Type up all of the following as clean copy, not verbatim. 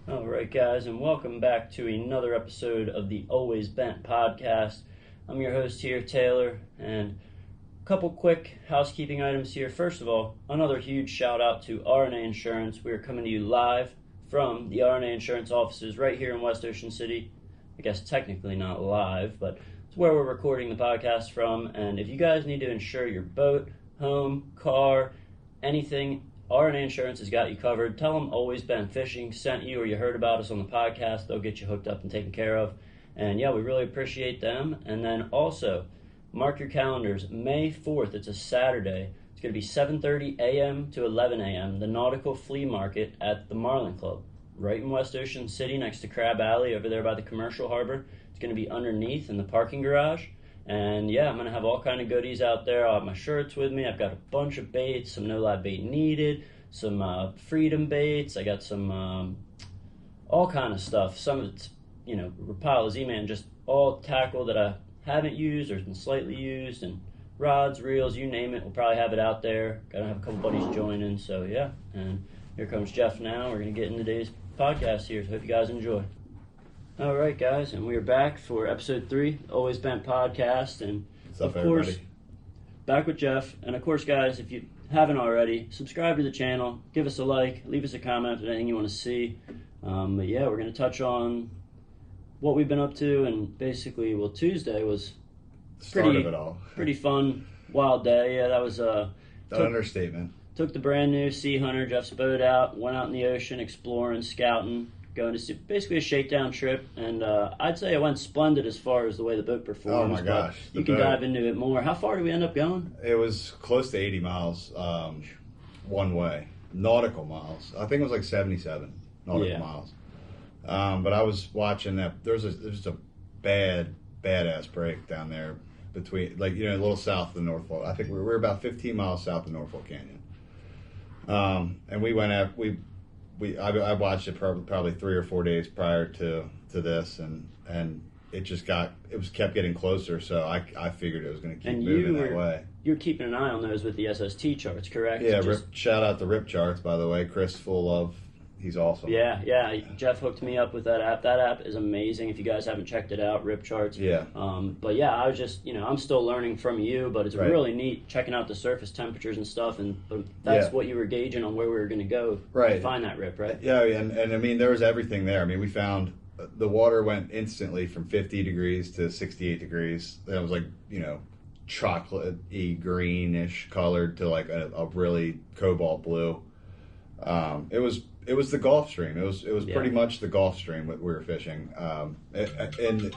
All right, guys, and welcome back to another episode of the Always Bent podcast. I'm your host here, Taylor, and a couple quick housekeeping items here. First of all, another huge shout out to RNA Insurance. We are coming to you live from the RNA Insurance offices right here in West Ocean City. I guess technically not live, but it's where we're recording the podcast from. And if you guys need to insure your boat, home, car, anything, RNA Insurance has got you covered. Tell them Always Been Fishing sent you or you heard about us on the podcast. They'll get you hooked up and taken care of. And yeah, we really appreciate them. And then also, mark your calendars. May 4th, it's a Saturday. It's going to be 7:30 a.m. to 11 a.m. The Nautical Flea Market at the Marlin Club, right in West Ocean City next to Crab Alley over there by the Commercial Harbor. It's going to be underneath in the parking garage. And yeah, I'm going to have all kind of goodies out there. I'll have my shirts with me. I've got a bunch of baits, some no-live bait needed, some freedom baits. I got some all kind of stuff. Some of it's, Rapala Z-Man, just all tackle that I haven't used or has been slightly used, and rods, reels, you name it. We'll probably have it out there. Got to have a couple buddies joining. So yeah, and here comes Jeff now. We're going to get into today's podcast here. So hope you guys enjoy. All right, guys, and we are back for episode 3, Always Bent podcast, and what's up, of course, everybody? Back with Jeff. And of course, guys, if you haven't already, subscribe to the channel, give us a like, leave us a comment on anything you want to see. But yeah, we're going to touch on what we've been up to, and basically, Tuesday was Start of it all. pretty fun, wild day. Yeah, that was Understatement. Took the brand new Sea Hunter, Jeff's boat out, went out in the ocean, exploring, scouting. Going to see basically a shakedown trip, and I'd say it went splendid as far as the way the boat performs. Oh my gosh. You can dive into it more. How far did we end up going? It was close to 80 miles one way. Nautical miles. I think it was like 77 nautical miles. But I was watching that. There's just a badass break down there between, a little south of the Norfolk. I think we were about 15 miles south of Norfolk Canyon. And we went out, I watched it probably 3 or 4 days prior to this, and it kept getting closer. So I figured it was going to keep moving that way. You're keeping an eye on those with the SST charts, correct? Yeah. Shout out to Rip Charts, by the way. Chris, full of. He's awesome. Yeah. Jeff hooked me up with that app. That app is amazing. If you guys haven't checked it out, Rip Charts. Yeah. But yeah, I was just, I'm still learning from you, but it's really neat checking out the surface temperatures and stuff, but that's what you were gauging on where we were going to go to find that rip, right? Yeah, and I mean, there was everything there. I mean, we found the water went instantly from 50 degrees to 68 degrees. It was chocolate-y, greenish colored to a really cobalt blue. It was the Gulf Stream. It was pretty much the Gulf Stream that we were fishing. And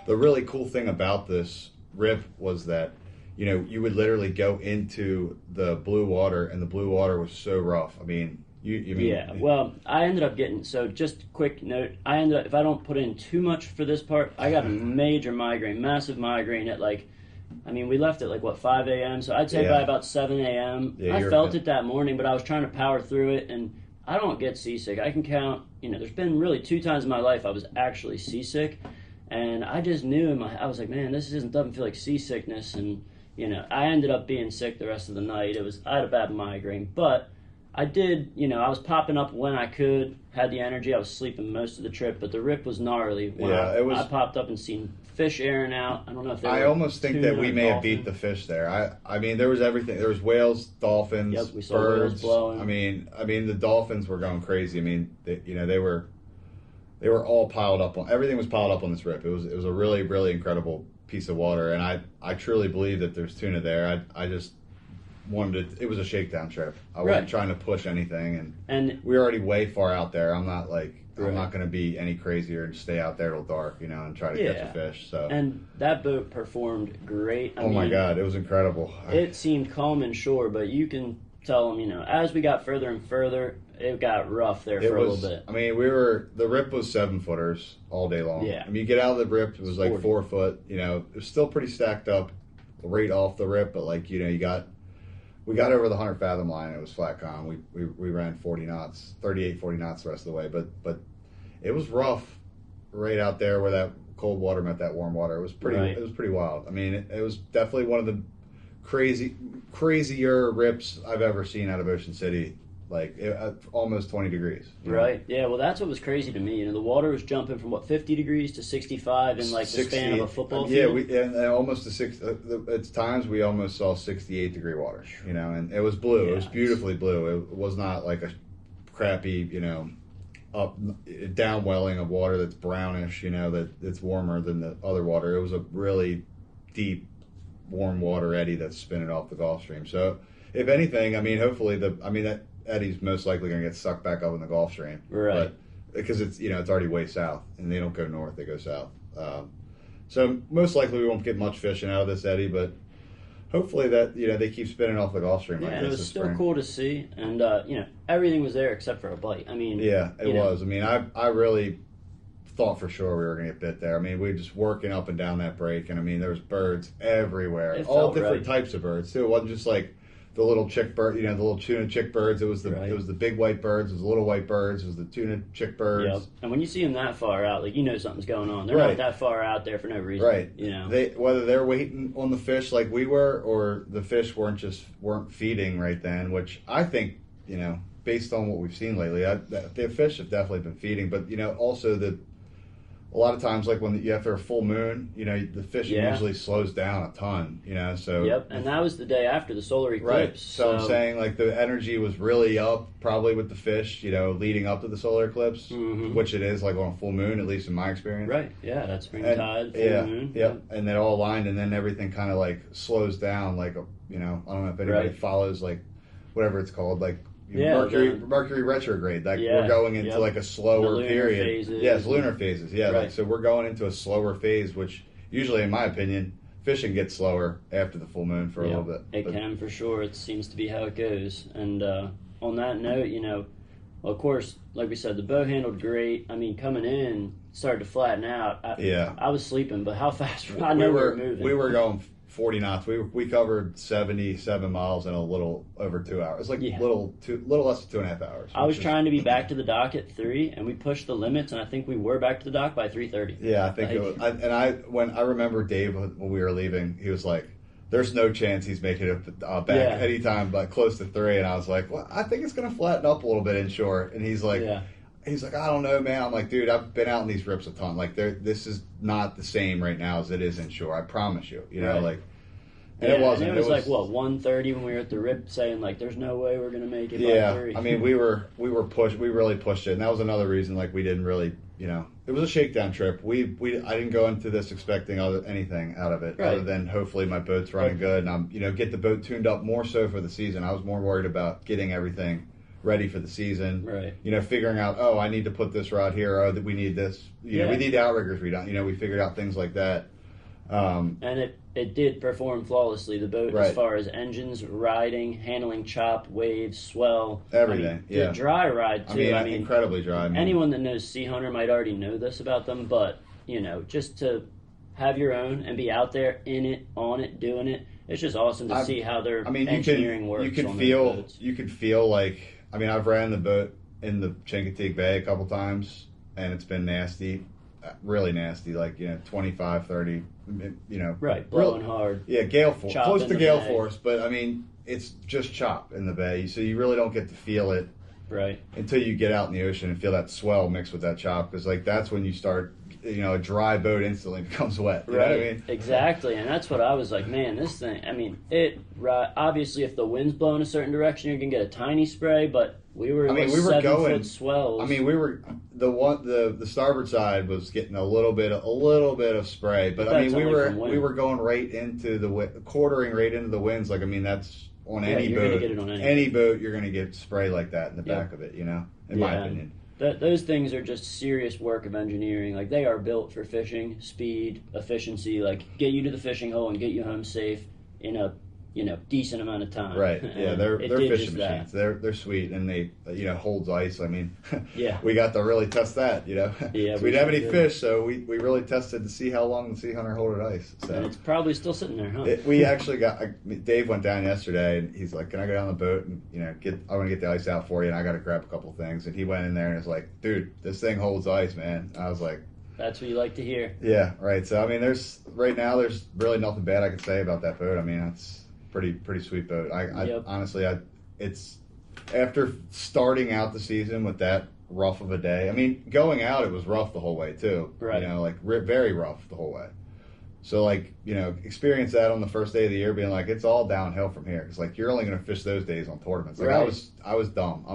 the really cool thing about this rip was that, you would literally go into the blue water, and the blue water was so rough. I mean, well, I ended up getting, so just quick note, if I don't put in too much for this part, I got a major migraine, massive migraine at we left at 5 a.m., so I'd say by about 7 a.m. I felt it that morning, but I was trying to power through it, and I don't get seasick. I can count, there's been really 2 times in my life I was actually seasick, and I just knew I was like, man, this doesn't feel like seasickness, and, I ended up being sick the rest of the night. I had a bad migraine, but I did, I was popping up when I could, had the energy. I was sleeping most of the trip, but the rip was gnarly. I popped up and seen fish airing out. I don't know if they I almost think that we may have beat the fish there. I mean, there was everything. There was whales, dolphins, we saw birds. Whales blowing. I mean, the dolphins were going crazy. I mean, they were all piled up on. Everything was piled up on this rip. It was a really, really incredible piece of water, and I truly believe that there's tuna there. I just wanted it was a shakedown trip. I wasn't trying to push anything, and we were already way far out there. I'm not I'm not going to be any crazier and stay out there till dark, and try to catch a fish. So, and that boat performed great. My God, it was incredible. It seemed calm and shore, but you can tell them, as we got further and further, it got rough there for a little bit. I mean, the rip was 7-footers all day long. Yeah. I mean, you get out of the rip, it was 4 foot. It was still pretty stacked up right off the rip, but we got over the 100 fathom line. It was flat calm. We ran 40 knots, 38, 40 knots the rest of the way, but it was rough right out there where that cold water met that warm water. It was pretty wild. I mean, it was definitely one of the crazier rips I've ever seen out of Ocean City. like almost 20 degrees. Right. Yeah. Well, that's what was crazy to me. The water was jumping from 50 degrees to 65 in like 60, the span of a football field. Yeah, and almost to 6. At times we almost saw 68-degree water. And it was blue. Yeah, it was beautifully blue. It was not like a crappy, up downwelling of water that's brownish. that it's warmer than the other water. It was a really deep, warm water eddy that's spinning off the Gulf Stream. So, if anything, hopefully that eddy's most likely going to get sucked back up in the Gulf Stream, right? Because it's it's already way south, and they don't go north; they go south. So most likely we won't get much fishing out of this eddy, but hopefully that they keep spinning off the Gulf Stream. Yeah, and it was still cool to see, and everything was there except for a bite. Yeah, it was. I really thought for sure we were going to get bit there. We were just working up and down that break, and there was birds everywhere, all different types of birds too. It wasn't just like the little chick bird, the little tuna chick birds. It was the big white birds. It was the little white birds. It was the tuna chick birds. Yep. And when you see them that far out, something's going on. They're not that far out there for no reason. Right. Whether they're waiting on the fish like we were, or the fish weren't feeding right then, which I think, based on what we've seen lately, the fish have definitely been feeding. But also a lot of times, like when after a full moon, the fishing usually slows down a ton, so. Yep, and that was the day after the solar eclipse. Right, so I'm saying, like, the energy was really up, probably with the fish, leading up to the solar eclipse, which it is, like, on a full moon, at least in my experience. Right, yeah, that's spring tide, full moon. Yep, and they all aligned, and then everything kind of, like, slows down, like, I don't know if anybody follows, like, whatever it's called, like, Mercury retrograde. Like we're going into like a slower period. Phases. Yes, lunar phases. Yeah, right. So we're going into a slower phase, which usually, in my opinion, fishing gets slower after the full moon for a little bit. It can for sure. It seems to be how it goes. And on that note, well, of course, like we said, the boat handled great. Coming in, started to flatten out. I was sleeping, but how fast? I know we were moving. We were going 40 knots. We covered 77 miles in a little over 2 hours. Like little less than 2.5 hours. I was trying to be back to the dock at 3, and we pushed the limits, and I think we were back to the dock by 3:30. Yeah, I think it was. When I remember Dave when we were leaving, he was like, "There's no chance he's making it back anytime but close to 3." And I was like, "Well, I think it's going to flatten up a little bit inshore." And he's like. Yeah. He's like, I don't know, man. I'm like, dude, I've been out in these rips a ton. Like, this is not the same right now as it is inshore. I promise you. And it wasn't. And it was like 1:30 when we were at the rip, saying like, "There's no way we're gonna make it." Yeah, by 3. we were pushed. We really pushed it, and that was another reason. Like, we didn't really, it was a shakedown trip. I didn't go into this expecting anything out of it, other than hopefully my boat's running good, and I'm get the boat tuned up more so for the season. I was more worried about getting everything ready for the season. Right. Figuring out, I need to put this rod here. Oh, we need this. We need the outriggers redone. We figured out things like that. And it did perform flawlessly. The boat, as far as engines, riding, handling chop, waves, swell, everything. The dry ride too. Incredibly dry. Anyone that knows Sea Hunter might already know this about them, but just to have your own and be out there in it, on it, doing it, it's just awesome to see how their engineering works. You could feel like. I've ran the boat in the Chincoteague Bay a couple times, and it's been nasty, really nasty, like, 25, 30, Right, blowing hard. Yeah, gale force, close to gale force, but, it's just chop in the bay, so you really don't get to feel it until you get out in the ocean and feel that swell mixed with that chop, because, like, that's when you start, a dry boat instantly becomes wet. You know what I mean? Exactly, and that's what I was like, man, this thing, obviously if the wind's blowing a certain direction, you're going to get a tiny spray, but we were 7-foot swells. We were, the starboard side was getting a little bit of spray, but we were going right into quartering right into the winds, like, that's on any boat. Get it on any boat, you're going to get spray like that in the back of it, in my opinion. Those things are just serious work of engineering. Like, they are built for fishing, speed, efficiency, like, get you to the fishing hole and get you home safe in a decent amount of time. Right. Yeah, they're fishing machines. They're sweet, and they holds ice. We got to really test that. Yeah, so we didn't have any fish, so we really tested to see how long the Sea Hunter holded ice. So and it's probably still sitting there, huh? We actually Dave went down yesterday, and he's like, "Can I go down the boat and I want to get the ice out for you, and I got to grab a couple things." And he went in there and was like, "Dude, this thing holds ice, man." And I was like, "That's what you like to hear." Yeah, right. So there's really nothing bad I can say about that boat. It's pretty sweet boat. Honestly, it's after starting out the season with that rough of a day. I mean, going out it was rough the whole way too. Right. You know, like very rough the whole way. So like, you know, experience that on the first day of the year, being like, it's all downhill from here. Because like you're only going to fish those days on tournaments. Like right. I was dumb.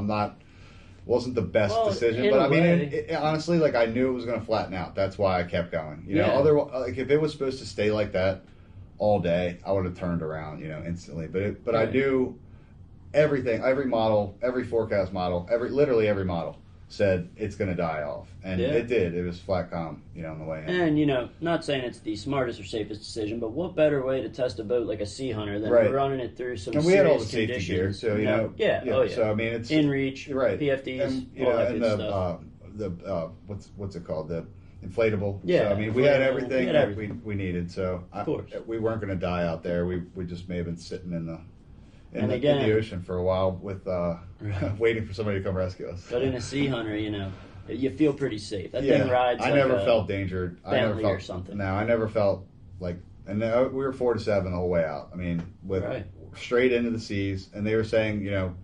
Wasn't the best well, decision, but I mean, honestly, like I knew it was going to flatten out. That's why I kept going. You know, otherwise, like if it was supposed to stay like that all day, I would have turned around, you know, instantly. But I knew everything, every model, every forecast model, literally every model said it's going to die off, and it did. It was flat calm, you know, on the way in. And you know, not saying it's the smartest or safest decision, but what better way to test a boat like a Sea Hunter than running it through some and serious we had all the conditions. safety gear, so you know, So I mean, it's in reach, PFDs, and, all that good stuff. What's it called, the inflatable. Yeah, so, I mean, we had everything that we needed. So of course, we weren't going to die out there. We just may have been sitting in the ocean for a while with waiting for somebody to come rescue us. But in a Sea Hunter, you know, you feel pretty safe. That thing rides. I never felt danger. I never felt or something. No, I never felt like. And we were 4 to 7 the whole way out. I mean, with straight into the seas, and they were saying, you know,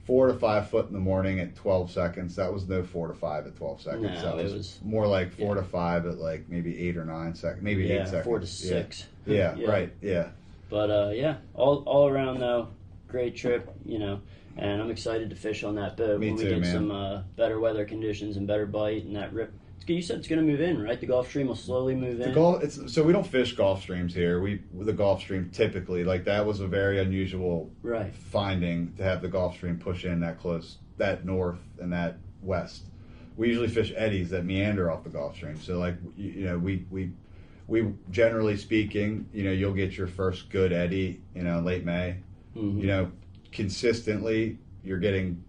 4 to 5 foot in the morning at 12 seconds. That was no 4 to 5 at 12 seconds. No, that was more like 4 to 5 at like maybe 8 or 9 seconds, maybe 8 seconds. 4 to 6. Yeah, right. Yeah. But all around though, great trip, you know. And I'm excited to fish on that boat when we get some better weather conditions and better bite and that rip. You said it's going to move in, right? The Gulf Stream will slowly move in. So we don't fish Gulf Streams here. The Gulf Stream typically, like that was a very unusual finding to have the Gulf Stream push in that close, that north and that west. We usually fish eddies that meander off the Gulf Stream. So like you know we generally speaking, you know, you'll get your first good eddy, you know, late May. Mm-hmm. You know, consistently, you're getting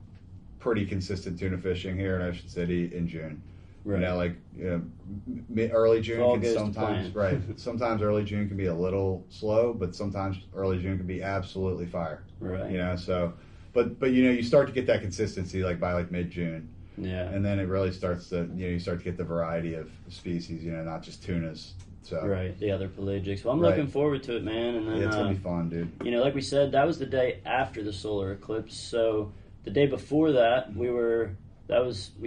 pretty consistent tuna fishing here in Ocean City in June. Right. You know, like early June can sometimes sometimes early June can be a little slow, but sometimes early June can be absolutely fire. Right. You know, so but you know, you start to get that consistency like by like mid June. Yeah. And then it really starts to, you know, you start to get the variety of species, you know, not just tunas. So the other pelagics. Well, I'm looking forward to it, man. And then it's gonna be fun, dude. You know, like we said, that was the day after the solar eclipse. So the day before that, we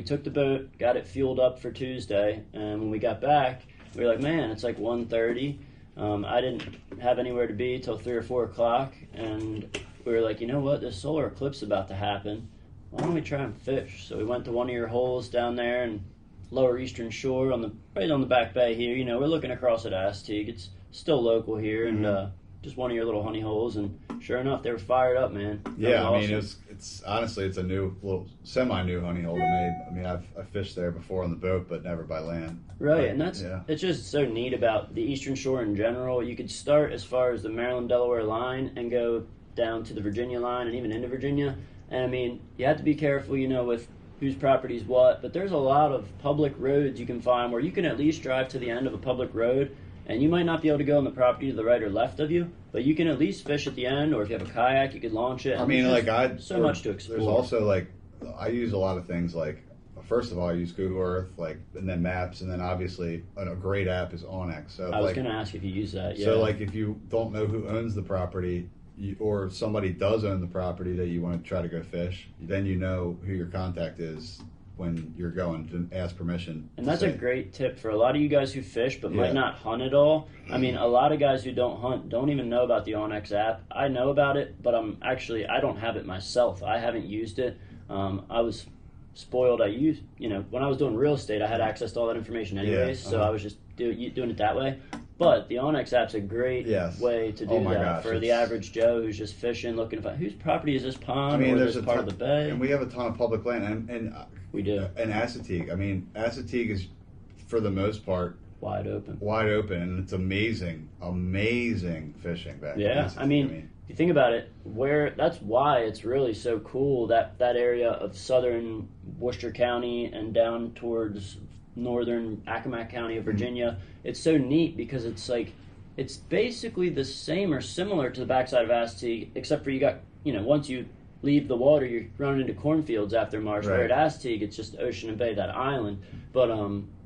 took the boat, got it fueled up for Tuesday, and when we got back, we were like, man, it's like 1:30. I didn't have anywhere to be till 3 or 4 o'clock, and we were like, you know what, this solar eclipse is about to happen. Why don't we try and fish? So we went to one of your holes down there in Lower Eastern Shore, right on the back bay here. You know, we're looking across at Astig. It's still local here, and just one of your little honey holes, and sure enough, they were fired up, man. Yeah, I mean, it's honestly, it's a little semi-new honey hole to me. I mean, I've fished there before on the boat, but never by land. Right, and it's just so neat about the Eastern Shore in general. You could start as far as the Maryland-Delaware line and go down to the Virginia line and even into Virginia. And I mean, you have to be careful, you know, with whose property is what, but there's a lot of public roads you can find where you can at least drive to the end of a public road, and you might not be able to go on the property to the right or left of you, but you can at least fish at the end, or if you have a kayak, you could launch it. I mean, like much to explore. There's also like, I use a lot of things like, first of all, I use Google Earth, like, and then maps, and then obviously a great app is Onyx. So I was going to ask if you use that. Yeah. So like, if you don't know who owns the property, or somebody does own the property that you want to try to go fish, then you know who your contact is when you're going to ask permission. And that's a great tip for a lot of you guys who fish but might not hunt at all. I mean, a lot of guys who don't hunt don't even know about the Onyx app. I know about it, but I don't have it myself. I haven't used it. I was spoiled. When I was doing real estate, I had access to all that information anyways, so I was just doing it that way. But the Onyx app's a great way to do that for the average Joe who's just fishing, looking for whose property is this pond or this part of the bay. And we have a ton of public land, and we do. And Assateague. I mean, Assateague is, for the most part, wide open, and it's amazing fishing back. Yeah, I mean, if you think about it, that's why it's really so cool that area of southern Worcester County and down towards northern Accomack County of Virginia. It's so neat because it's basically the same or similar to the backside of Assateague, except for you got, once you leave the water, you're running into cornfields after Marsh. Right. Where at Astig, it's just ocean and bay, that island. But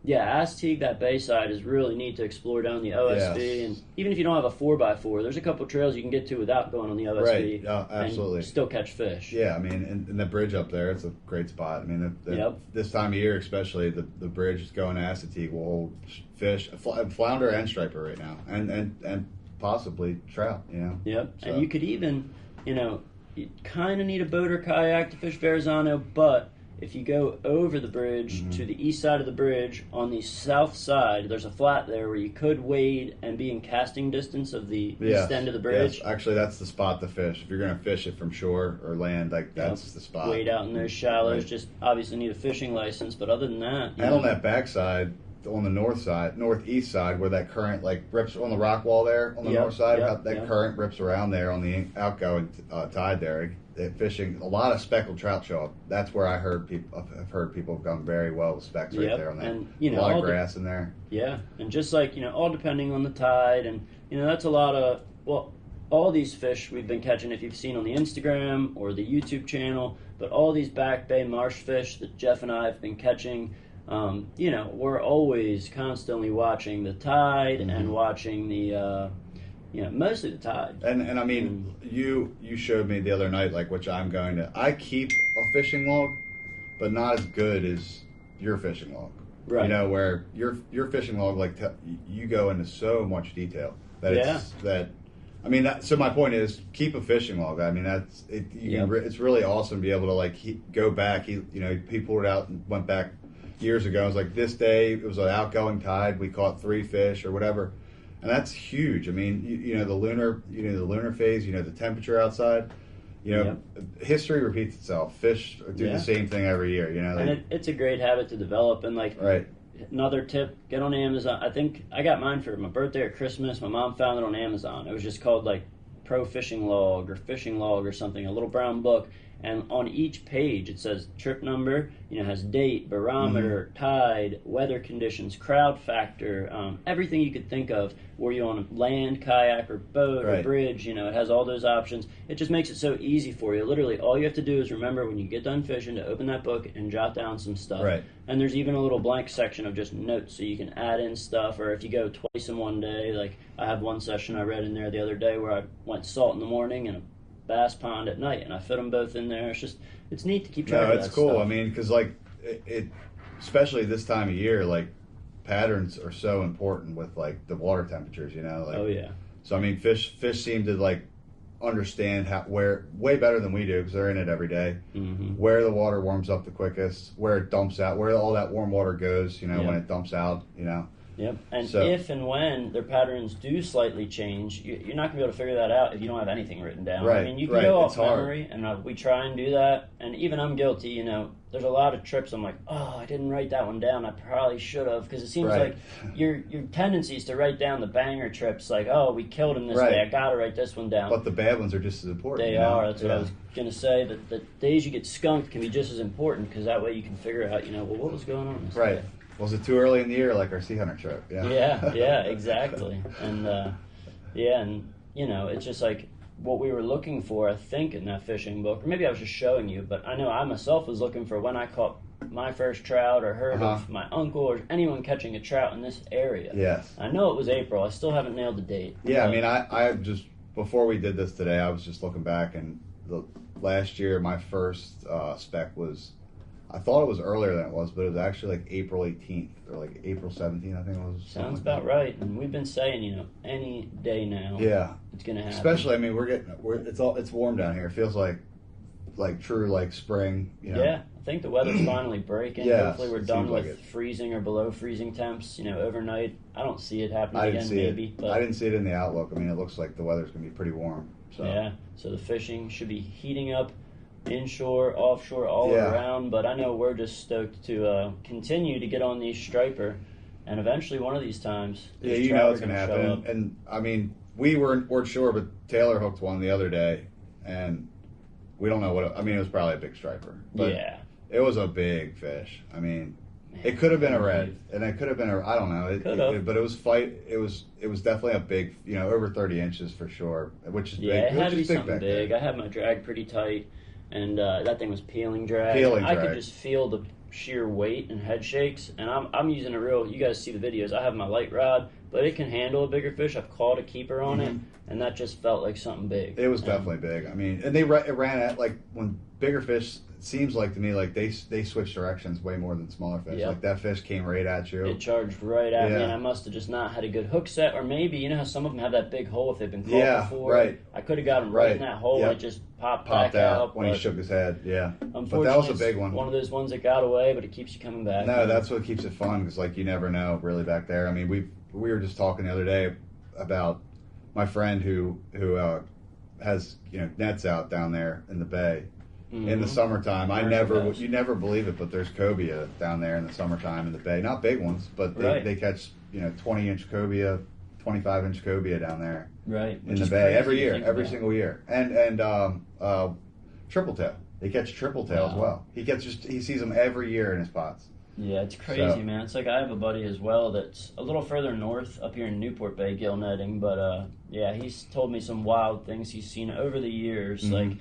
yeah, Astig, that bayside is really neat to explore down the OSB. Yes. And even if you don't have a 4x4, there's a couple trails you can get to without going on the OSB. Right, absolutely. And still catch fish. Yeah, I mean, and the bridge up there, it's a great spot. I mean, Yep. this time of year especially, the bridge going to Assateague will hold fish, flounder and striper right now, and possibly trout, you know. Yep. So. And you could even, you kind of need a boat or kayak to fish Verrazano, but if you go over the bridge to the east side of the bridge, on the south side, there's a flat there where you could wade and be in casting distance of the east end of the bridge. Yes. Actually, that's the spot to fish. If you're going to fish it from shore or land, like that's the spot. Wade out in those shallows. Right. Just obviously need a fishing license, but other than that, And on that backside, on the northeast side, where that current like rips on the rock wall there on the north side, how that current rips around there on the outgoing tide there. Fishing, a lot of speckled trout show up. That's where I've heard people have done very well with specks right there on that. And, a lot of grass in there. Yeah, and just like, all depending on the tide, and, that's a lot of, all these fish we've been catching, if you've seen on the Instagram or the YouTube channel, but all these back bay marsh fish that Jeff and I have been catching, we're always constantly watching the tide and watching the, mostly the tide. And I mean, you showed me the other night, like, which I keep a fishing log, but not as good as your fishing log. Right. Where your fishing log, like, you go into so much detail so my point is, keep a fishing log. I mean, that's it. It's really awesome to be able to, like, go back. He pulled it out and went back years ago. It was like, this day it was an outgoing tide. We caught 3 fish or whatever. And that's huge. I mean, the lunar phase, the temperature outside, history repeats itself. Fish do the same thing every year, And it's a great habit to develop. And, like, another tip, get on Amazon. I think I got mine for my birthday or Christmas. My mom found it on Amazon. It was just called, like, Pro Fishing Log or something, a little brown book. And on each page it says trip number, has date, barometer, tide, weather conditions, crowd factor, everything you could think of. Were you on a land, kayak, or boat, or bridge? It has all those options. It just makes it so easy for you. Literally, all you have to do is remember when you get done fishing to open that book and jot down some stuff. Right. And there's even a little blank section of just notes, so you can add in stuff. Or if you go twice in one day, like I have one session I read in there the other day where I went salt in the morning and a bass pond at night, and I fit them both in there. It's neat to keep track of that. No, it's cool. Stuff. I mean, because like it, especially this time of year, like patterns are so important with like the water temperatures. Like, oh yeah. So I mean, fish seem to like understand where way better than we do because they're in it every day. Where the water warms up the quickest, where it dumps out, where all that warm water goes. When it dumps out. Yep. And if and when their patterns do slightly change, you're not going to be able to figure that out if you don't have anything written down. Right. I mean, you can go off memory, and we try and do that. And even I'm guilty, there's a lot of trips I'm like, oh, I didn't write that one down. I probably should have, because it seems like your tendency is to write down the banger trips, like, oh, we killed him this day. I got to write this one down. But the bad ones are just as important. They are. That's what I was going to say. That the days you get skunked can be just as important, because that way you can figure out, what was going on this day. Was it too early in the year, like our sea hunter trip? Yeah, exactly. And it's just like what we were looking for, I think, in that fishing book. Or maybe I was just showing you, but I know I myself was looking for when I caught my first trout or heard of my uncle or anyone catching a trout in this area. Yes. I know it was April. I still haven't nailed the date. Yeah, I mean, I just, before we did this today, I was just looking back, and last year my first spec was, I thought it was earlier than it was, but it was actually like April 18th or like April 17th, I think it was. Sounds about right. And we've been saying, any day now, it's going to happen. Especially, I mean, it's warm down here. It feels like true like spring. Yeah, I think the weather's finally breaking. Yeah, hopefully we're done with freezing or below freezing temps. Overnight. I don't see it happening again. Maybe. But I didn't see it in the outlook. I mean, it looks like the weather's going to be pretty warm. So. Yeah. So the fishing should be heating up. Inshore, offshore, all around, but I know we're just stoked to continue to get on these striper, and eventually one of these times, it's going to happen. And I mean, we weren't sure, but Taylor hooked one the other day, and we don't know what. It was probably a big striper, but it was a big fish. I mean, it could have been a red, and it could have been I don't know, but it was It was definitely a big, over 30 inches for sure, which is big. It had to be something big. I had my drag pretty tight. and that thing was peeling drag. I could just feel the sheer weight and head shakes, and I'm using a real. You guys see the videos. I have my light rod, but it can handle a bigger fish. I've caught a keeper on it, and that just felt like something big. It was definitely big. I mean, and it ran at like when bigger fish. It seems like to me like they switch directions way more than smaller fish. Yep. Like that fish came right at you. It charged right at me, and I must have just not had a good hook set, or maybe you know how some of them have that big hole if they've been caught before. Right. I could have got him right in that hole, and it just popped back out when he shook his head. Yeah, unfortunately, but that was a big one. One of those ones that got away, but it keeps you coming back. No, that's what keeps it fun because like you never know really back there. I mean, we were just talking the other day about my friend who has nets out down there in the bay. In the summertime, you never believe it, but there's cobia down there in the summertime in the bay. Not big ones, but they catch 20-inch cobia, 25-inch cobia down there, in the bay every year, every single year. And triple tail, they catch triple tail as well. He sees them every year in his pots. Yeah, it's crazy, man. It's like I have a buddy as well that's a little further north up here in Newport Bay gill netting, but he's told me some wild things he's seen over the years. Like,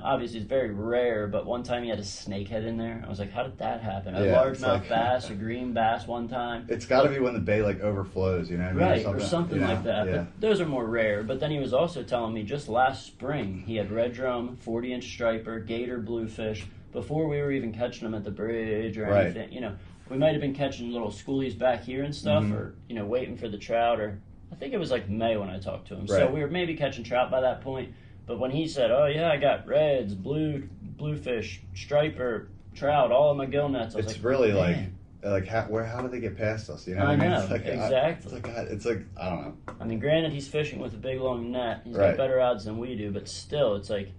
obviously it's very rare, but one time he had a snakehead in there. I was like, how did that happen? A largemouth bass, a green bass one time. It's got to be when the bay like overflows, you know what I mean? Right, or something like that. Yeah. But those are more rare. But then he was also telling me just last spring he had red drum, 40-inch striper, gator, bluefish. Before we were even catching them at the bridge or anything, we might have been catching little schoolies back here and stuff, or waiting for the trout. Or I think it was like May when I talked to him, so we were maybe catching trout by that point. But when he said, "Oh yeah, I got reds, bluefish, striper, trout, all in my gill nets," I was it's really like how did they get past us? You know, I know it's like, exactly. It's like I don't know. I mean, granted, he's fishing with a big long net. He's got better odds than we do, but still, it's like.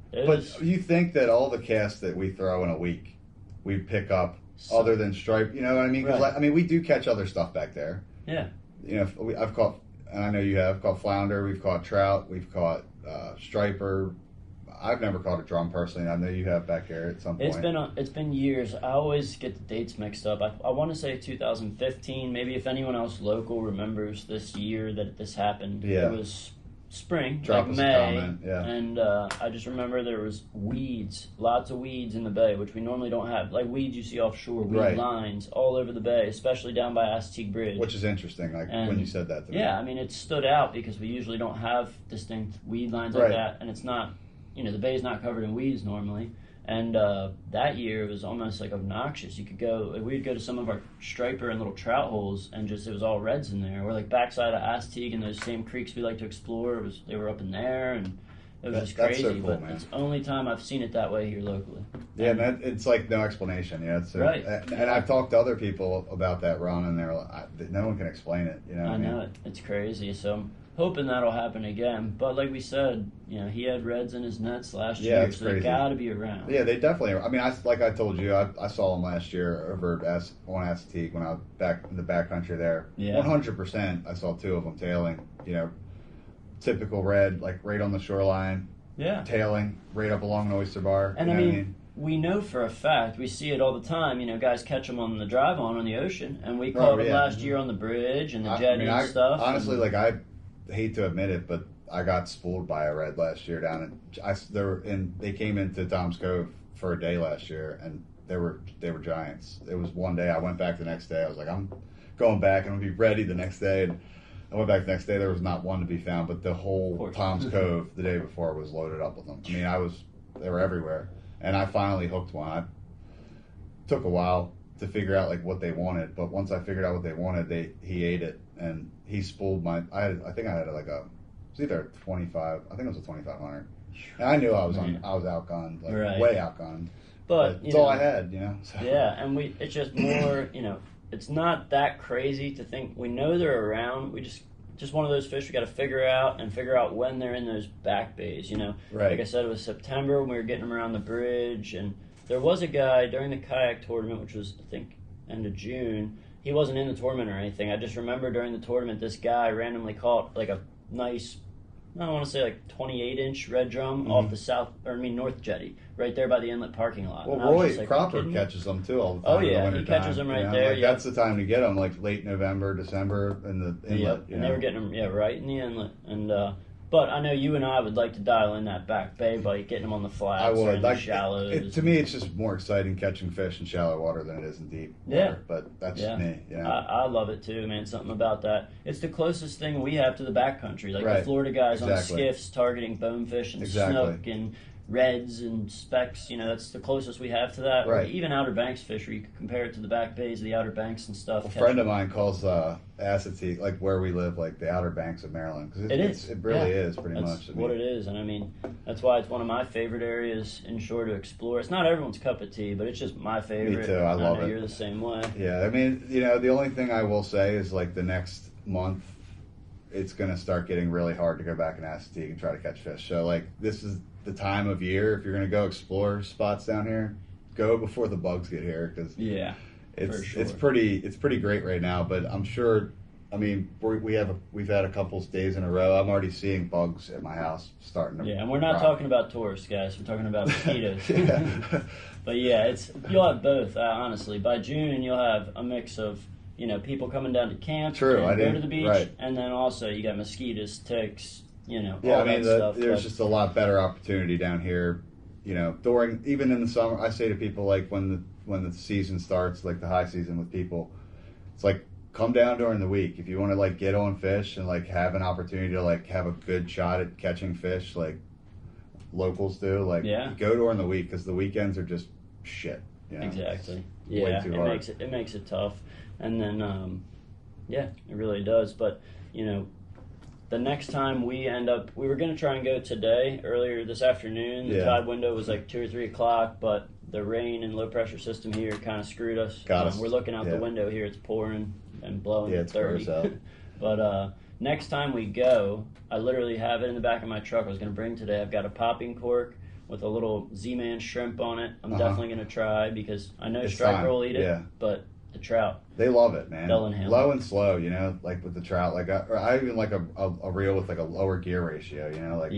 But you think that all the casts that we throw in a week, we pick up other than stripe, you know what I mean? Because I mean, we do catch other stuff back there. Yeah. I've caught, and I know you have, caught flounder, we've caught trout, we've caught striper. I've never caught a drum personally. I know you have back there at some point. It's been years. I always get the dates mixed up. I want to say 2015. Maybe if anyone else local remembers this year that this happened. Yeah. It was spring, like May, and I just remember there was weeds, lots of weeds in the bay, which we normally don't have, like weeds you see offshore, weed lines all over the bay, especially down by Astique Bridge. Which is interesting, when you said that to me. Yeah, I mean, it stood out because we usually don't have distinct weed lines like that, and it's not, the bay's not covered in weeds normally. And that year it was almost like obnoxious. We'd go to some of our striper and little trout holes, and it was all reds in there. Or like backside of Astique and those same creeks we like to explore. They were up in there, and it was just crazy. That's so cool, but it's the only time I've seen it that way here locally. Yeah, and it's like no explanation. Yeah, and I've talked to other people about that run, and they're like, no one can explain it. I know it. It's crazy. So. Hoping that'll happen again, but like we said, he had reds in his nets last year, so they got to be around. Yeah, they definitely are. I mean, like I told you, I saw them last year over on Astique when I was back in the backcountry there. Yeah, 100%. I saw two of them tailing. Typical red, like right on the shoreline. Yeah, tailing right up along the oyster bar. And I mean, we know for a fact, we see it all the time. Guys catch them on the drive on the ocean, and we caught them last year on the bridge and the jetty and stuff. Honestly, I hate to admit it, but I got spooled by a red last year down they came into Tom's Cove for a day last year, and they were giants. It was one day. I went back the next day. I was like, I'm going back and I'll be ready the next day. And I went back the next day. There was not one to be found, but the whole Tom's Cove the day before was loaded up with them. I mean, they were everywhere, and I finally hooked one. It took a while to figure out what they wanted, but once I figured out what they wanted, he ate it. And he spooled I think I had it was either a 25, I think it was a 2500. And I knew I was outgunned, way outgunned. But it's all I had, So. Yeah, and it's just more, it's not that crazy to think, we know they're around, we just one of those fish we got to figure out when they're in those back bays, Right. Like I said, it was September when we were getting them around the bridge, and there was a guy during the kayak tournament, which was, I think, end of June. He wasn't in the tournament or anything. I just remember during the tournament, this guy randomly caught a nice, I don't want to say 28-inch red drum off the north jetty, right there by the inlet parking lot. Well, Roy Cropper catches them too all the time. Oh yeah, he catches them right there. That's the time to get them, late November, December in the inlet. And they were getting them, right in the inlet. And But I know you and I would like to dial in that back bay bite, getting them on the flats I or would in the like shallows. to me, it's just more exciting catching fish in shallow water than it is in deep water. Yeah. But that's just me. You know? I love it too, man. Something about that. It's the closest thing we have to the backcountry. Like Right. the Florida guys on Exactly. skiffs targeting bonefish and snook and reds and specks. You know, that's the closest we have to that. Right. Or even Outer Banks fish, where you can compare it to the back bays of the Outer Banks and stuff. A friend of mine calls Assateague, like where we live, like the Outer Banks of Maryland. Cause it really is pretty much. That's what it is. And I mean, that's why it's one of my favorite areas inshore to explore. It's not everyone's cup of tea, but it's just my favorite. Me too. I love it. You're the same way. Yeah. I mean, you know, the only thing I will say is like the next month, it's going to start getting really hard to go back in Assateague and try to catch fish. So like this is the time of year, if you're going to go explore spots down here, go before the bugs get here, because it's pretty great right now. But I'm sure, I mean, we've had a couple days in a row. I'm already seeing bugs at my house starting to. Yeah, and we're not talking about tourists, guys. We're talking about mosquitoes. But yeah, you'll have both. Honestly, by June you'll have a mix of people coming down to camp, True, and go to the beach, right. and then also you got mosquitoes, ticks. Yeah, all that stuff. There's just a lot better opportunity down here. During even in the summer, I say to people like when the season starts, like the high season with people, it's like come down during the week if you want to like get on fish and like have an opportunity to like have a good shot at catching fish like locals do. Like go during the week because the weekends are just shit. Exactly. Way too hard. It makes it tough, and then it really does. But the next time we were going to try and go today, earlier this afternoon. The tide window was like 2 or 3 o'clock, but the rain and low pressure system here kind of screwed us. We're looking out the window here, it's pouring and blowing it's 30. gross out. But next time we go, I literally have it in the back of my truck. I was going to bring today. I've got a popping cork with a little Z-Man shrimp on it. I'm definitely going to try because I know striper will eat it, but the trout, they love it, man. They'll inhale low and slow, like with the trout. Like I even like a reel with like a lower gear ratio. Like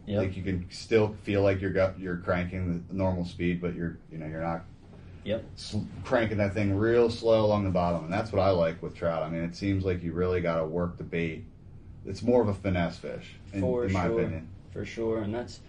like you can still feel like you're cranking the normal speed, but you're not cranking that thing real slow along the bottom. And that's what I like with trout. I mean, it seems like you really got to work the bait. It's more of a finesse fish, in my opinion. For sure, and that's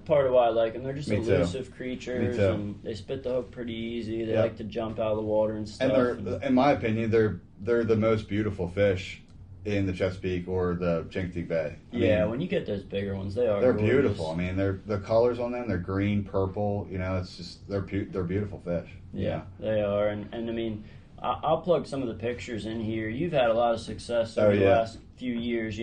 part of why I like them. They're just elusive creatures, Me too. and they spit the hook pretty easy. They like to jump out of the water and stuff. And in my opinion, they're the most beautiful fish in the Chesapeake or the Chincoteague Bay. I mean, when you get those bigger ones, they're beautiful. I mean, the colors on them, they're green, purple. It's just they're beautiful fish. Yeah, they are. And I mean, I'll plug some of the pictures in here. You've had a lot of success over the last few years.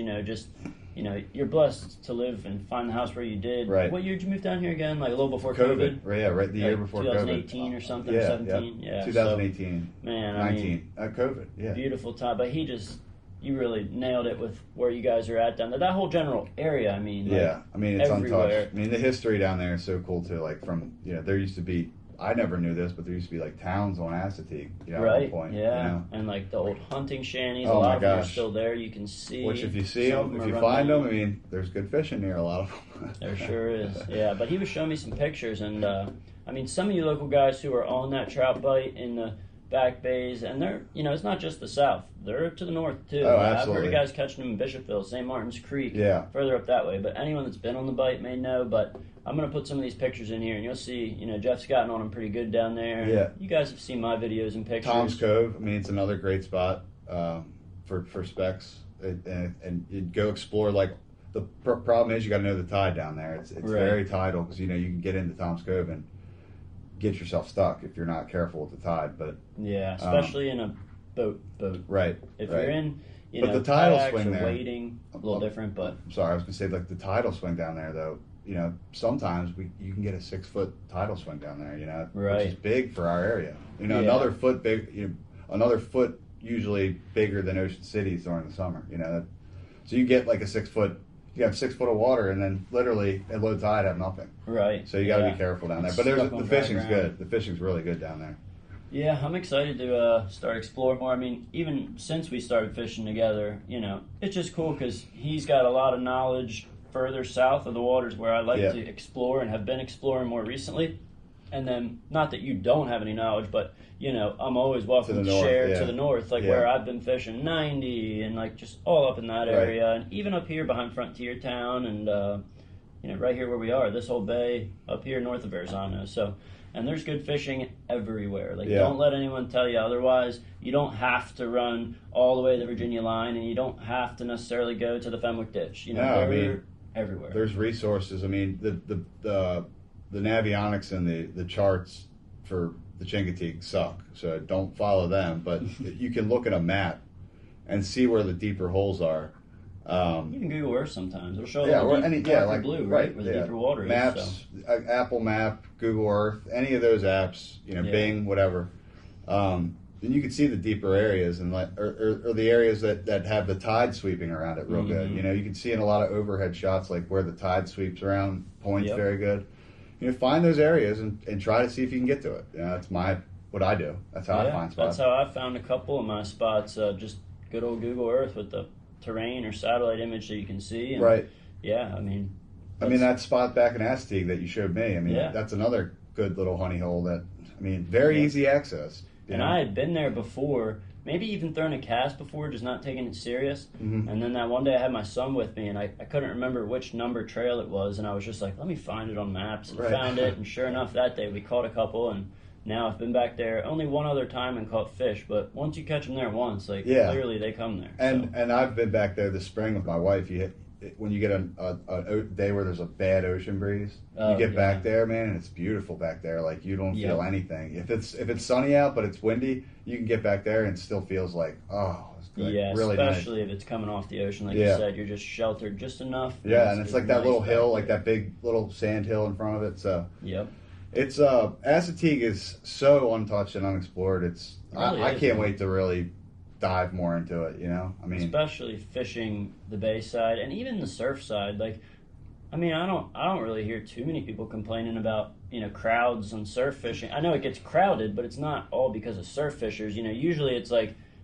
You're blessed to live and find the house where you did. Right. What year did you move down here again? Like a little before COVID? Right, the year before 2018 COVID. or something, 17? Yeah, 2018. So, man, 19. COVID, yeah. Beautiful time. But you really nailed it with where you guys are at down there. That whole general area, I mean. I mean, it's everywhere. Untouched. I mean, the history down there is so cool, too. Like, there used to be, I never knew this, but there used to be like towns on Assateague, at one point. And like the old hunting shanties, a lot my of them are gosh. still there. You can see. Which, if you see them, if you find them, I mean, there's good fishing near a lot of them. There sure is. Yeah, but he was showing me some pictures, and I mean, some of you local guys who are on that trout bite in the back bays, and they're, it's not just the south. They're to the north too. Oh, I've absolutely. heard of guys catching them in Bishopville, St. Martin's Creek, further up that way. But anyone that's been on the bite may know. But I'm going to put some of these pictures in here, and you'll see, Jeff's gotten on them pretty good down there. Yeah. You guys have seen my videos and pictures. Tom's Cove, I mean, it's another great spot for specks. And you'd go explore, like, the problem is you got to know the tide down there. It's very tidal because, you can get into Tom's Cove and get yourself stuck if you're not careful with the tide. But especially in a boat. Right. If you're in, but the tidal swing there, wading, a little different. But I'm sorry, I was going to say, like, the tidal swing down there, though. Sometimes you can get a 6-foot tidal swing down there. Which is big for our area. Another foot big. Another foot usually bigger than Ocean City's during the summer. So you get like a 6 foot. You have 6 foot of water, and then literally at low tide have nothing. Right. So you got to be careful down there. But the fishing's good. The fishing's really good down there. Yeah, I'm excited to start exploring more. I mean, even since we started fishing together, it's just cool because he's got a lot of knowledge further south of the waters where I like to explore and have been exploring more recently. And then, not that you don't have any knowledge, but, I'm always welcome to share to the north, where I've been fishing 90 and, just all up in that area. And even up here behind Frontier Town and, right here where we are, this whole bay up here north of Verrazano. So, and there's good fishing everywhere. Don't let anyone tell you otherwise. You don't have to run all the way to the Virginia line, and you don't have to necessarily go to the Fenwick Ditch. They're everywhere. There's resources. I mean, the navionics and the charts for the Chincoteague suck, so don't follow them. But you can look at a map and see where the deeper holes are. You can Google Earth sometimes. It'll show like blue, right? Where the deeper water maps, is. Maps, Apple Map, Google Earth, any of those apps, Bing, whatever. Then you can see the deeper areas and or the areas that have the tide sweeping around it real good. You can see in a lot of overhead shots where the tide sweeps around points very good. Find those areas and try to see if you can get to it. That's what I do. That's how I find spots. That's how I found a couple of my spots. Just good old Google Earth with the terrain or satellite image that you can see. And right. Yeah, that spot back in Assateague that you showed me. That's another good little honey hole that, very easy access. And I had been there before, maybe even thrown a cast before, just not taking it serious. Mm-hmm. And then that one day I had my son with me, and I couldn't remember which number trail it was, and I was just like, let me find it on maps, and found it. And sure enough, that day we caught a couple, and now I've been back there only one other time and caught fish. But once you catch them there once, clearly they come there. And I've been back there this spring with my wife. When you get a day where there's a bad ocean breeze, you get back there, man, and it's beautiful back there. You don't feel anything. If it's sunny out but it's windy, you can get back there and it still feels it's really especially nice. If it's coming off the ocean, you said, you're just sheltered just enough. Yeah, and it's that nice little hill, that big little sand hill in front of it. So it's Assateague is so untouched and unexplored. I can't wait to really dive more into it, especially fishing the bay side and even the surf side. I don't really hear too many people complaining about crowds on surf fishing. I know it gets crowded, but it's not all because of surf fishers. Usually it's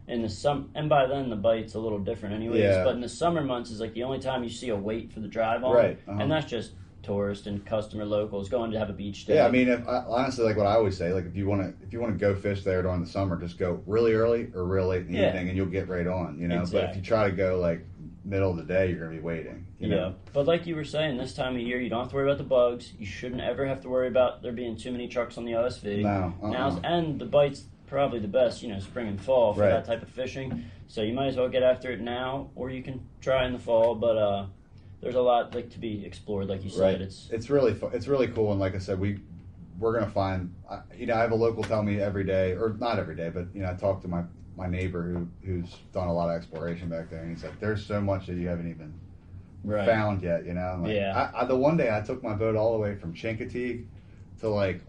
in the summer, and by then the bite's a little different anyways. Yeah. But in the summer months is the only time you see a wait for the drive on, right? Uh-huh. And that's just tourist and customer locals going to have a beach day. Yeah, honestly, what I always say, if you want to go fish there during the summer, just go really early or real late in the evening, and you'll get right on. Exactly. But if you try to go middle of the day, you're gonna be waiting. You know? But like you were saying, this time of year, you don't have to worry about the bugs. You shouldn't ever have to worry about there being too many trucks on the OSV. No. And the bite's probably the best, spring and fall for that type of fishing. So you might as well get after it now, or you can try in the fall. But there's a lot to be explored, like you said. It's really fun. It's really cool, and like I said, we're gonna find. I have a local tell me every day, or not every day, but I talk to my neighbor who's done a lot of exploration back there, and he's like, "There's so much that you haven't even found yet." The one day I took my boat all the way from Chincoteague to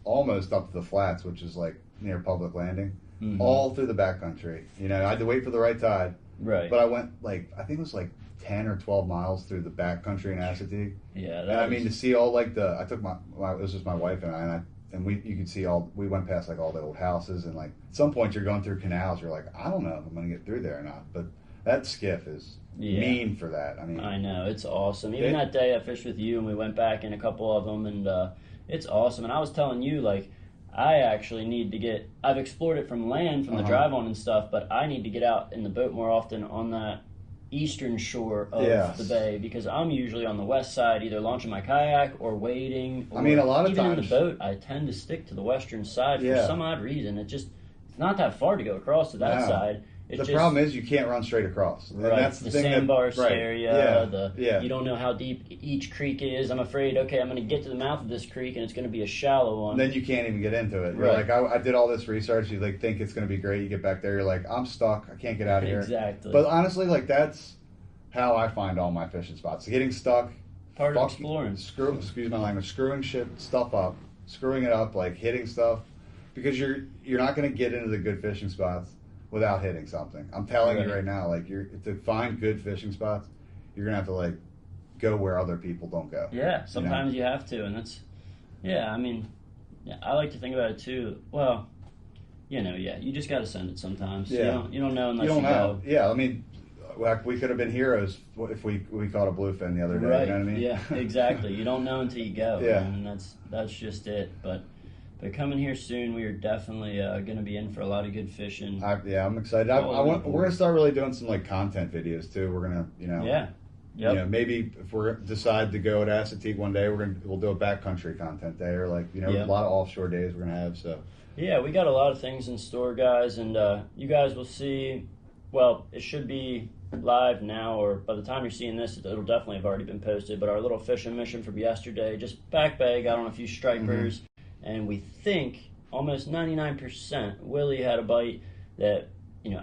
almost up to the flats, which is near Public Landing, all through the backcountry. I had to wait for the right tide. Right. But I went I think it was 10 or 12 miles through the backcountry in Assateague. Yeah. And to see all I took it was just my wife and I, and you could see we went past all the old houses, and at some point you're going through canals, you're like, I don't know if I'm going to get through there or not. But that skiff is mean for that. I know, it's awesome. Even that day I fished with you and we went back in a couple of them, and it's awesome. And I was telling you, I actually need to I've explored it from land, from the drive on and stuff, but I need to get out in the boat more often on that eastern shore of the bay, because I'm usually on the west side, either launching my kayak or wading. Or a lot of even times in the boat, I tend to stick to the western side for some odd reason. It's not that far to go across to that side. The problem is you can't run straight across. And that's the thing sandbars area. You don't know how deep each creek is. I'm afraid, I'm going to get to the mouth of this creek and it's going to be a shallow one. And then you can't even get into it. You're like, I did all this research. You think it's going to be great. You get back there, you're like, I'm stuck. I can't get out of here. Exactly. But honestly, that's how I find all my fishing spots. Getting stuck. Part of exploring. Excuse my language. Screwing stuff up. Screwing it up, hitting stuff. Because you're not going to get into the good fishing spots without hitting something. I'm telling you right now, to find good fishing spots, you're gonna have to go where other people don't go. Yeah, sometimes you have to, and that's I like to think about it too. Well, you just got to send it sometimes. Yeah. You don't know unless you go. Yeah, we could have been heroes if we caught a bluefin the other day. Right. You know what I mean? Yeah, exactly. You don't know until you go. Yeah. And that's just it. But coming here soon, we are definitely going to be in for a lot of good fishing. I'm excited. We're going to start really doing some like content videos too. We're going to, Yeah. Yep. You know, maybe if we decide to go at Assateague one day, we'll do a backcountry content day, or like, a lot of offshore days we're gonna have. So yeah, we got a lot of things in store, guys, and you guys will see. Well, it should be live now, or by the time you're seeing this, it'll definitely have already been posted. But our little fishing mission from yesterday, just back bay, got on a few stripers, and we think almost 99% Willie had a bite that.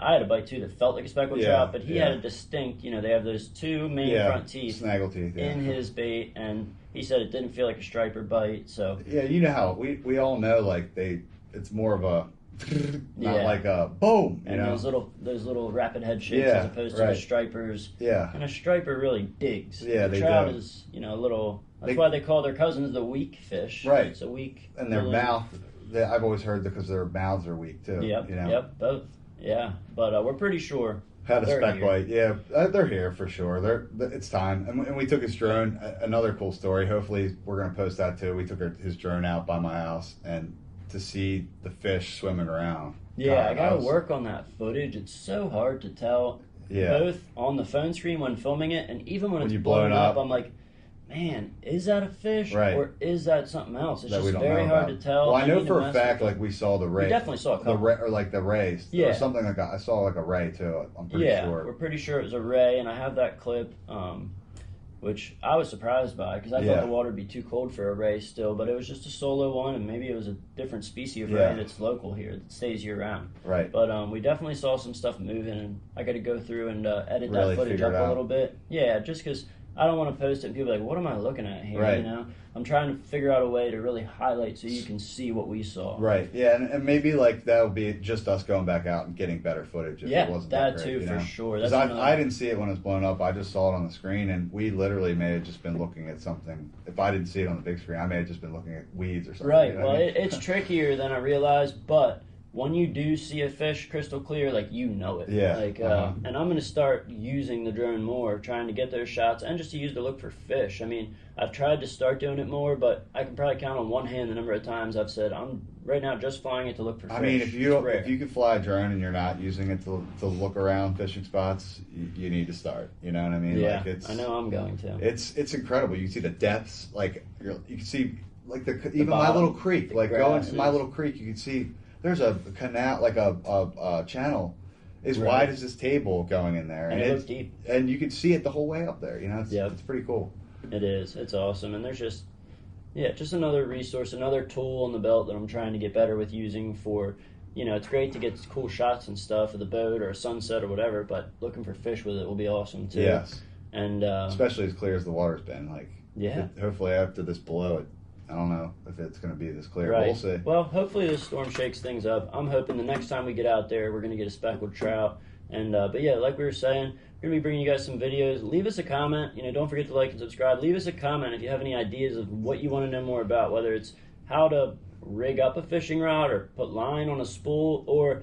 I had a bite too that felt like a speckled trout, but he had a distinct, they have those two main front teeth, snaggle teeth, in his bait, and he said it didn't feel like a striper bite. So yeah, you know how we all know, like it's more of a not like a boom, and those little rapid head shakes as opposed to the stripers. Yeah, and a striper really digs. Yeah, the trout is a little. That's why they call their cousins the weak fish. Right, it's a weak. And their mouth. I've always heard because their mouths are weak too. Yep. Yep. Both. Yeah, but we're pretty sure. Had a speck white. Yeah, they're here for sure. It's time. And we took his drone. Another cool story. Hopefully, we're going to post that too. We took his drone out by my house and to see the fish swimming around. Yeah, I got to work on that footage. It's so hard to tell. Yeah. Both on the phone screen when filming it, and even when it's you blow it up, I'm like, man, is that a fish or is that something else? It's that just very hard to tell. Well, I know for a fact, like we saw the ray. We definitely saw a couple. The rays. Or something like that. I saw like a ray too. I'm pretty sure. We're pretty sure it was a ray, and I have that clip, which I was surprised by because I thought the water would be too cold for a ray still, but it was just a solo one, and maybe it was a different species of ray that's local here that stays year round. Right. But we definitely saw some stuff moving, and I got to go through and edit that footage up a little bit. Yeah, just because I don't want to post it and people are like, what am I looking at here? Right. I'm trying to figure out a way to really highlight so you can see what we saw. Right. Yeah, and maybe like that would be just us going back out and getting better footage if it wasn't that great, too, for sure. Because I didn't see it when it was blown up. I just saw it on the screen, and we literally may have just been looking at something. If I didn't see it on the big screen, I may have just been looking at weeds or something. Right. Well, it's trickier than I realized, but when you do see a fish crystal clear, like, you know it. Yeah. Like, and I'm going to start using the drone more, trying to get those shots, and just to use to look for fish. I mean, I've tried to start doing it more, but I can probably count on one hand the number of times I've said, I'm right now just flying it to look for fish. I mean, if you can fly a drone and you're not using it to look around fishing spots, you need to start. You know what I mean? Yeah, like I know I'm going to. It's incredible. You can see the depths. Like, you can see, like, even my little creek. Like, going to my little creek, you can see there's a canal, like a channel as wide as this table going in there. And it looks deep. And you can see it the whole way up there. It's pretty cool. It is. It's awesome. And there's just another resource, another tool on the belt that I'm trying to get better with using for, it's great to get cool shots and stuff of the boat or a sunset or whatever, but looking for fish with it will be awesome too. Yes. And especially as clear as the water's been. Like, yeah. Hopefully after this blow, I don't know if it's going to be this clear. Right. We'll see. Well, hopefully this storm shakes things up. I'm hoping the next time we get out there, we're going to get a speckled trout. And but yeah, like we were saying, we're going to be bringing you guys some videos. Leave us a comment. Don't forget to like and subscribe. Leave us a comment if you have any ideas of what you want to know more about, whether it's how to rig up a fishing rod or put line on a spool, or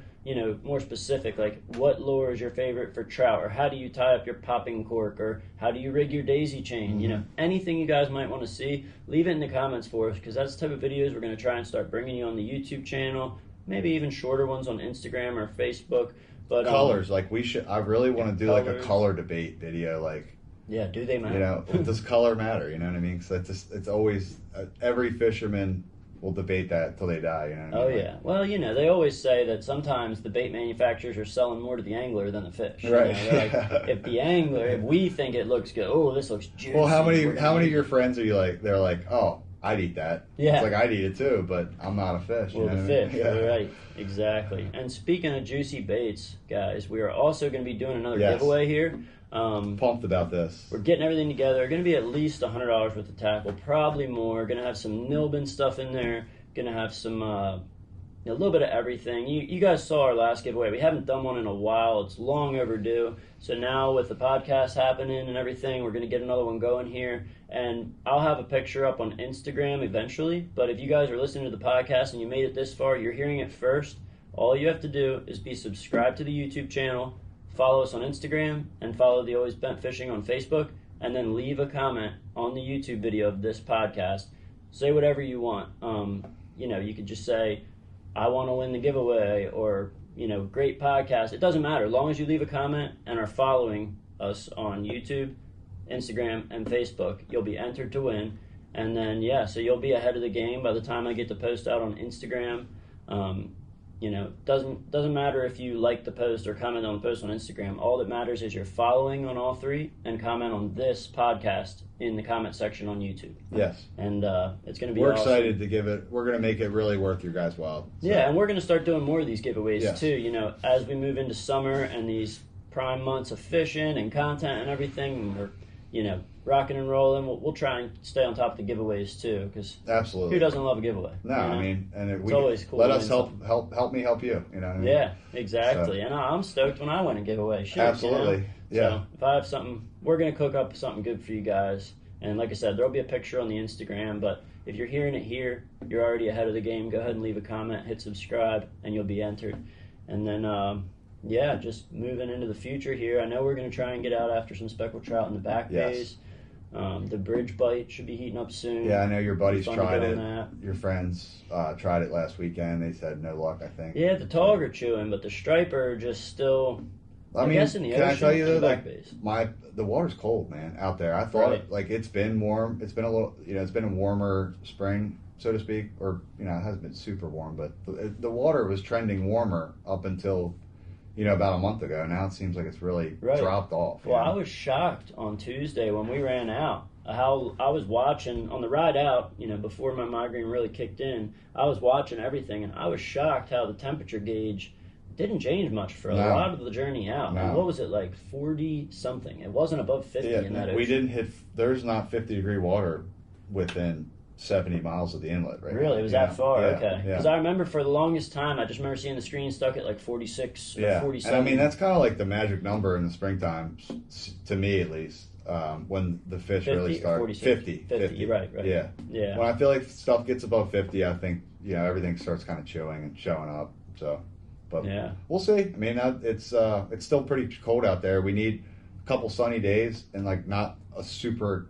more specific, like what lure is your favorite for trout, or how do you tie up your popping cork, or how do you rig your daisy chain? Anything you guys might want to see, leave it in the comments for us, because that's the type of videos we're going to try and start bringing you on the YouTube channel, maybe even shorter ones on Instagram or Facebook. But colors, like I really want to do like a color debate video, like. Yeah, do they matter? Does color matter? You know what I mean? Because it's always every fisherman will debate that till they die. You know what I mean? Yeah. Well, they always say that sometimes the bait manufacturers are selling more to the angler than the fish. Right. Like, if we think it looks good, this looks juicy. Well, how many of your friends are you like? They're like, oh, I'd eat that. Yeah. It's like I'd eat it too, but I'm not a fish. Well, the fish. Yeah. Right. Exactly. And speaking of juicy baits, guys, we are also going to be doing another giveaway here. Pumped about this. We're getting everything together. Going to be at least $100 worth of tackle, probably more. Going to have some Nilbin stuff in there. Going to have some a little bit of everything. You guys saw our last giveaway. We haven't done one in a while. It's long overdue. So now with the podcast happening and everything, we're going to get another one going here. And I'll have a picture up on Instagram eventually. But if you guys are listening to the podcast and you made it this far, you're hearing it first. All you have to do is be subscribed to the YouTube channel, follow us on Instagram and follow the Always Bent Fishing on Facebook, and then leave a comment on the YouTube video of this podcast. Say whatever you want. You could just say, I want to win the giveaway, or, great podcast. It doesn't matter. As long as you leave a comment and are following us on YouTube, Instagram, and Facebook, you'll be entered to win. And then, so you'll be ahead of the game by the time I get the post out on Instagram. Doesn't matter if you like the post or comment on the post on Instagram. All that matters is you're following on all three and comment on this podcast in the comment section on YouTube. Yes. And it's going to be We're awesome. excited to give it. We're going to make it really worth your guys' while. So. Yeah, and we're going to start doing more of these giveaways too. As we move into summer and these prime months of fishing and content and everything, and we're, rocking and rolling, we'll try and stay on top of the giveaways too, because absolutely, who doesn't love a giveaway? No, I mean, and it's always cool. Let us help me help you. You know what I mean? Yeah, exactly. So. And I'm stoked when I win a giveaway. Shoot, absolutely, yeah. So if I have something, we're gonna cook up something good for you guys. And like I said, there'll be a picture on the Instagram. But if you're hearing it here, you're already ahead of the game. Go ahead and leave a comment, hit subscribe, and you'll be entered. And then. Just moving into the future here. I know we're going to try and get out after some speckled trout in the back bays. The bridge bite should be heating up soon. Yeah, I know your buddies tried it. Your friends tried it last weekend. They said no luck, I think. Yeah, the tog are chewing, but the striper just still. I guess in the can ocean, I tell you though, the water's cold, man, out there. I thought it's been warm. It's been a little, it's been a warmer spring, so to speak, or it hasn't been super warm, but the water was trending warmer up until. About a month ago. Now it seems like it's really dropped off. Well, I was shocked on Tuesday when we ran out. How I was watching on the ride out, before my migraine really kicked in, I was watching everything, and I was shocked how the temperature gauge didn't change much for a lot of the journey out. No. And what was it, like 40-something? It wasn't above 50 in that ocean. We didn't hit, there's not 50-degree water within 70 miles of the inlet, right? Really? It was that far? Yeah, okay. Because I remember for the longest time, I just remember seeing the screen stuck at like 46 or 47. And I mean, that's kind of like the magic number in the springtime, to me at least, when the fish 50 really start. 50. You're right. Yeah. When I feel like stuff gets above 50, I think, everything starts kind of chewing and showing up. So, but we'll see. I mean, it's still pretty cold out there. We need a couple sunny days and like not a super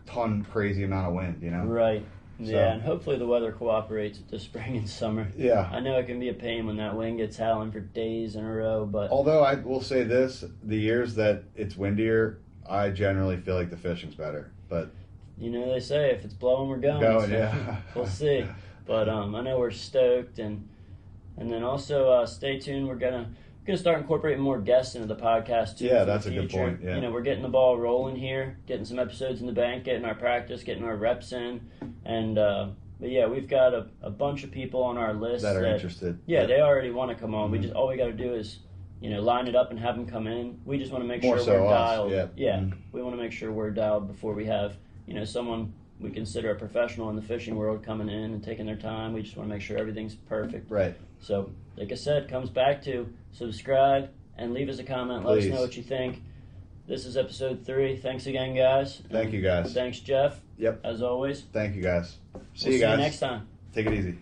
ton crazy amount of wind, Right. So. Yeah, and hopefully the weather cooperates with the spring and summer. Yeah. I know it can be a pain when that wind gets howling for days in a row, but... Although I will say this, the years that it's windier, I generally feel like the fishing's better, but... they say if it's blowing, we're going. So we'll see. But I know we're stoked, and then also stay tuned. We're gonna start incorporating more guests into the podcast too. Yeah, that's a good point. Yeah. We're getting the ball rolling here, getting some episodes in the bank, getting our practice, getting our reps in, and but yeah, we've got a bunch of people on our list that are interested. Yeah, they already want to come on. We just all we got to do is line it up and have them come in. We just want to make sure we're dialed. Yeah, we want to make sure we're dialed before we have someone we consider a professional in the fishing world coming in and taking their time. We just want to make sure everything's perfect. Right. So, like I said, comes back to subscribe and leave us a comment. Let us know what you think. This is episode 3. Thanks again, guys. Thank you, guys. Thanks, Jeff. Yep. As always. Thank you, guys. See you guys next time. Take it easy.